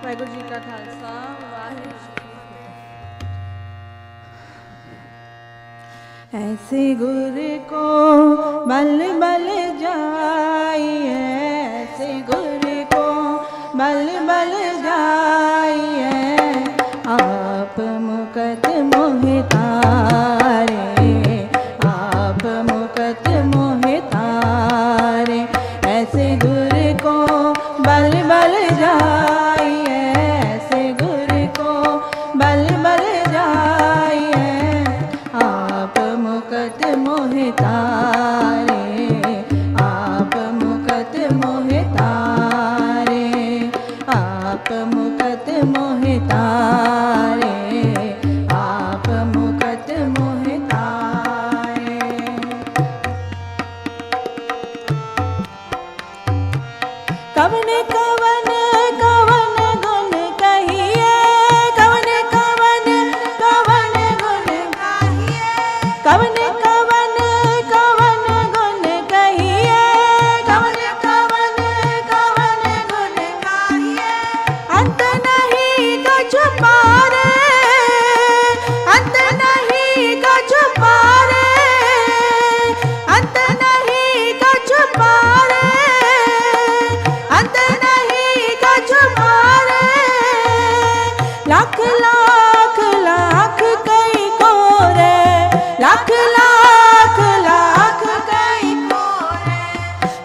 वाहिगुरु जी का खालसा वाहिगुरु जी की फतेह। ऐसे गुरु को बल बल जाइए, ऐसे गुरु को बल बल जाइए, आप मुकत मोहि तारे, आप मुकत मोहि तारे। ऐसे गुरु को बल बल जाइए, ऐसे गुरु को बल बल जाइए, आप मुकत मोहि तारे, आप मुकत मोहि तारे, आप मुकत मोहि तारे, आप मुकत मोहि तारे। कवन कवन कवन गुण कहिए, कवन कवन कवन गुण कहिए, कवन कवन कवन गुण कहिए, कवन कवन कवन गुण कहिए। अंत नहीं कछु पारे, अंत नहीं कछु पारे, अंत नहीं कछु पारे, अंत नहीं कछु पारे। लाख लाख लाख कई कोरे, लाख लाख लाख कई कोरे,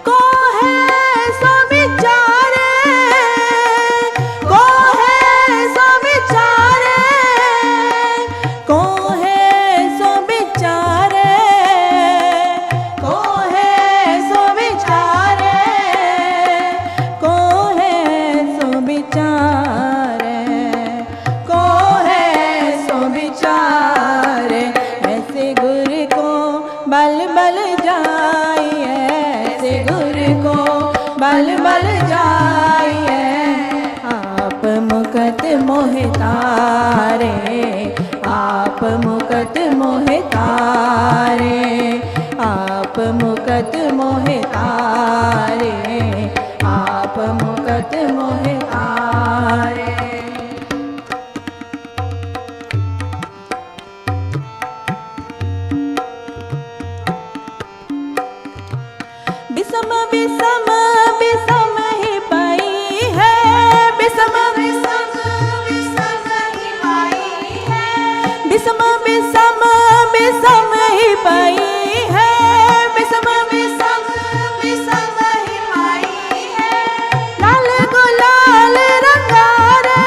को है सो बिचारे, को है सो बिचारे, को है सो बिचारे, को है सो बिचारे, को है सो बिचारे, को है सो बिचारे। ऐसे गुरु को बल बल जाइए, ऐसे गुरु को बल बल जाइए, आप मुकत मोहि तारे, आप मुकत मोहि तारे, आप मुकत मोहि तारे, आप मुकत मोहि तारे। बिसम बिसम बिसम ही पाई है, बिसम बिसम बिसम ही पाई है, बिसम बिसम बिसम ही पाई है, बिसम बिसम बिसम ही पाई है। लाल गुलाल रंगारे,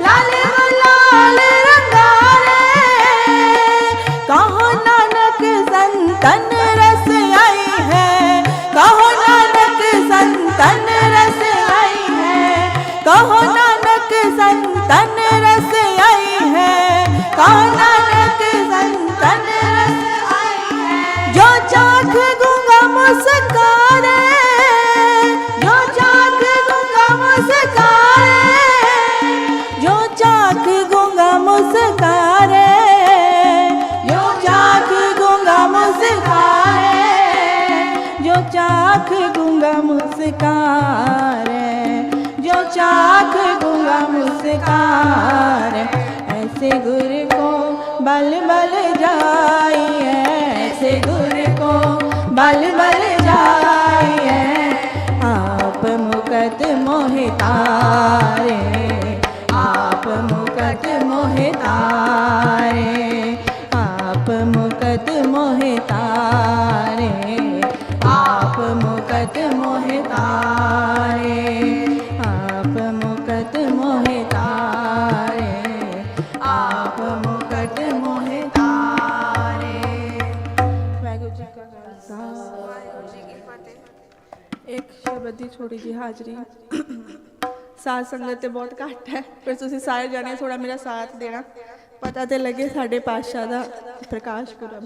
लाल गुलाल रंगारे, कहो नानक संतन रस आई है, कहो नानक संतन रस आई है, कहो नानक संतन रस आई है, कहो नानक संतन रस आई है। जो चाख गूंगा मुस्कारे, जो चाख गूंगा मुस्कारे, जो चाख गूंगा मुस्कारे, जो चाख गूंगा मुस्कारे, जो चाख गूंगा मुस्कारे, जो चाख गूंगा मुस्कारे। ऐसे गुरु को बल बल जाइए, ऐसे गुरु को बल बल जाइए, आप मुकत मोहि तारे, आप मुकत मोहि तारे, आप मुकत मोहि तारे, आप मुकत मोहि तारे, आप मुकत मोहि तारे, आप मुकट मोहि तारे। वाहिगुरु जी का खालसा वाहिगुरु जी की फतेह। एक शब्द ਦੀ छोड़ी जी हाजरी। साथ संगत ਤੇ बहुत घट है, पर ਤੁਸੀਂ ਸਾਰੇ ਜਾਣੇ थोड़ा मेरा साथ देना, पता ਤੇ लगे ਸਾਡੇ ਪਾਤਸ਼ਾਹ ਦਾ ਪ੍ਰਕਾਸ਼ ਪੁਰਬ।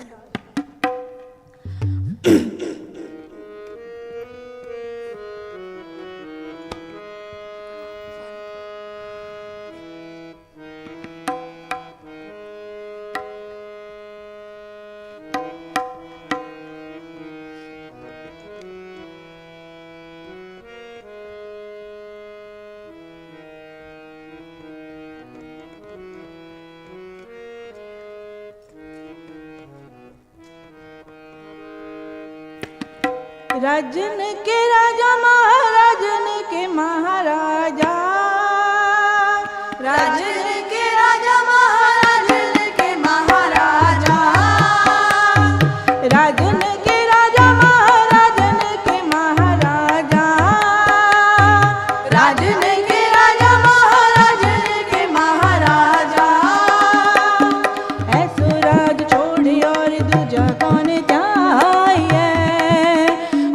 राजन के राजा महाराजन के महाराजा, राजन के राजा महाराजन के महाराजा, राजन के राजा महाराजन के महाराजा, राजन के राजा महाराजन के महाराजा। ऐसो राज छोड़ और दूजा कौन त्याए,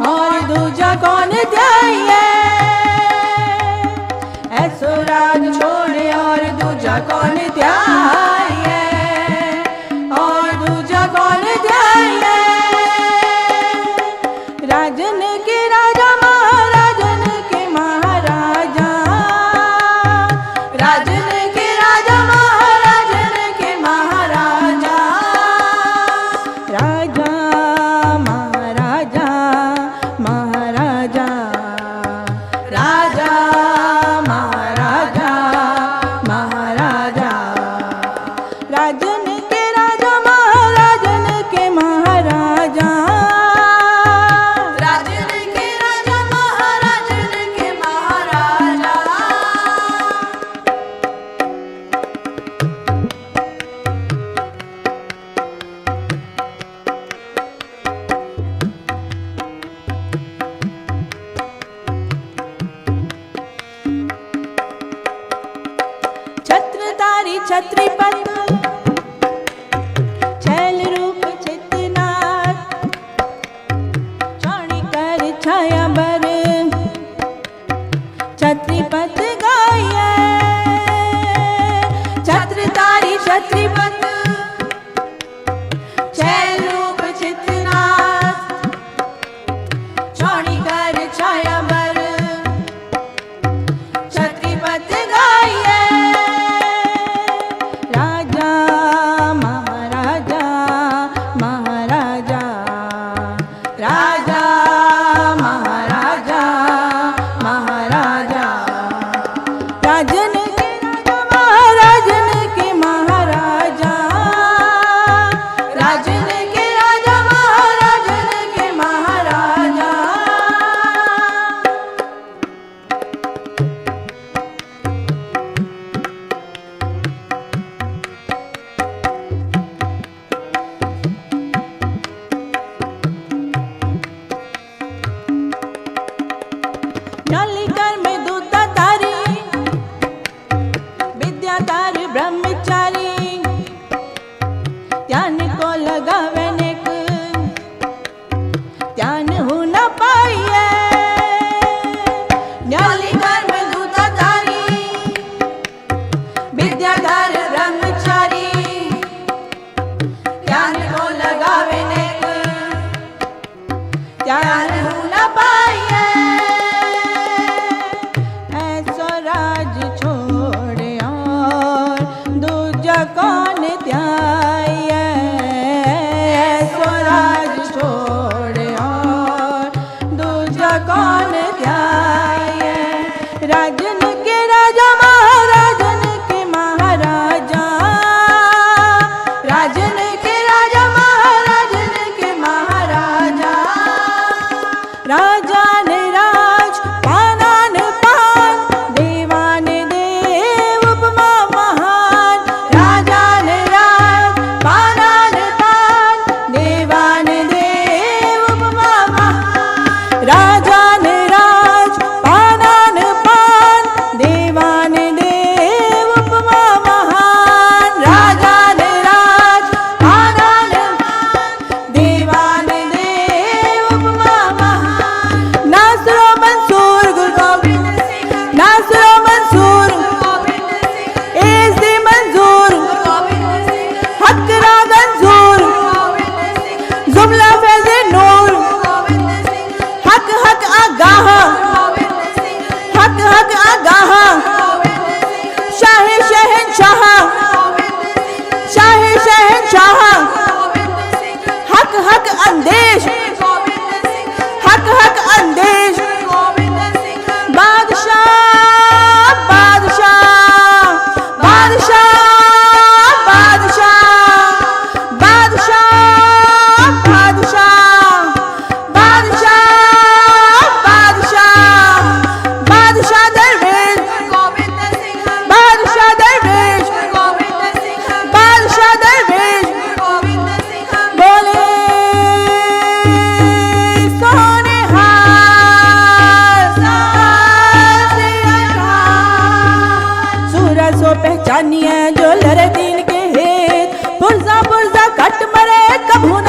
और दूजा कौन त्याए। ऐसो राज छोड़ और दूजा कौन त्याए, और दूजा कौन त्याए। राजन के राजा महाराजन के महाराजा, राजन के राजा महाराजन के महाराजा। राजा महाराजा महाराजा, राजा महाराजा महाराजा। राजन के राजा महाराजन के महाराजा, राजन के राजा महाराजन के महाराजा। छत्रधारी छत्रीपति छैल रूप चितनाथ, चौड़ीकर छाया बर छत्रीपत गाये। छत्रधारी छत्रीपति छैल रूप चितनाथ, चौड़ीकर छाया बर छत्रीपत गाये। राजा महाराजा महाराजा, राजा महाराजा महाराजा। राजन के राजा महाराजन के महाराजा, राजन के राजा महाराजन के महाराजा। नलिकर में दूताधारी, विद्याधारी ब्रह्मचारी, ध्यान को लगावे नेक, ध्यान हो न पाइए। नलिकर में दूताधारी, विद्याधारी ब्रह्मचारी, ध्यान को लगावे नेक, ध्यान हो न पाइए। ऐसो राज छोड़ और दूजा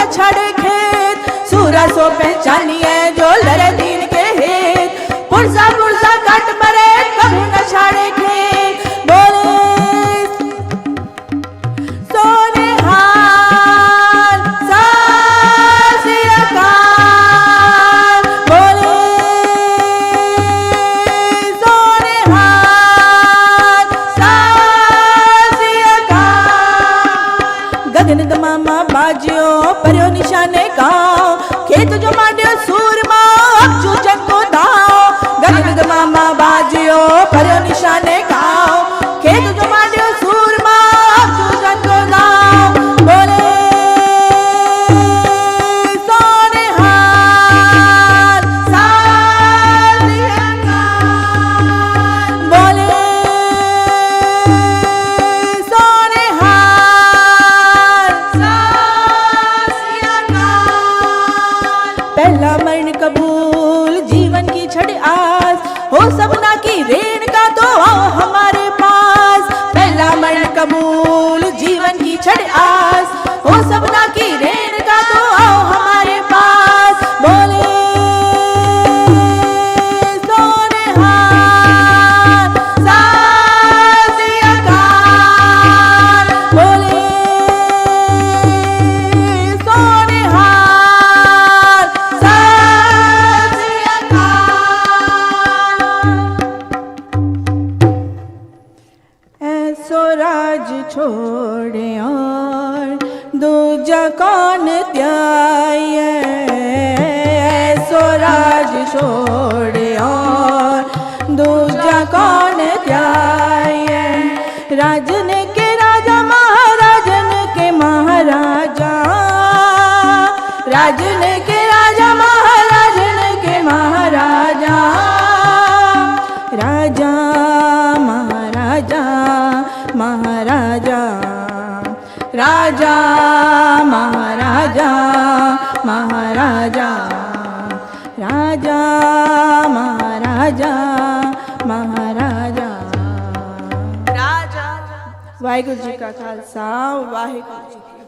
न छाड़े खेत, सूरा सो पहचानिए जो लड़े दीन के हित, पुरसा पुरसा कट मरे कभी न छाड़े खेत। बोले सोने हाल सत श्री अकाल, बोले सोने हाल सत श्री अकाल। गगन दमामा बाजियो पर्यो निशाने गाँव, खेत जो मांडियो सूरमा अब चूचक को दाव। गगन दमामा बाजियो पर्यो निशाने गाँव, खेत जो मांडियो सूरमा अब चूचक को दाव। बोले सोने हाल सत श्री अकाल, बोले सोने हाल सत श्री अकाल। पहला मरण कबूल जीवन की छड़ आस, हो सपना की रेण का तो आओ हमारे पास। पहला मरण कबूल जीवन की छड़ आस, हो सपना की रेण का तो आओ हमारे पास। बोले सोने हाल सत श्री अकाल, बोले सोने हाल सत श्री अकाल। ऐसो राज छोड़े और दूजा कौन त्याए, ऐसो राज छोड़े और दूजा कौन त्याए। राजन के राजा महाराजन के महाराजा, राजन के राजा महाराजन के महाराजा। राजा महाराजा महाराजा, राजा महाराजा महाराजा, राजा महाराजा महाराजा। राजा। वाहिगुरु जी का खालसा वाहिगुरु जी की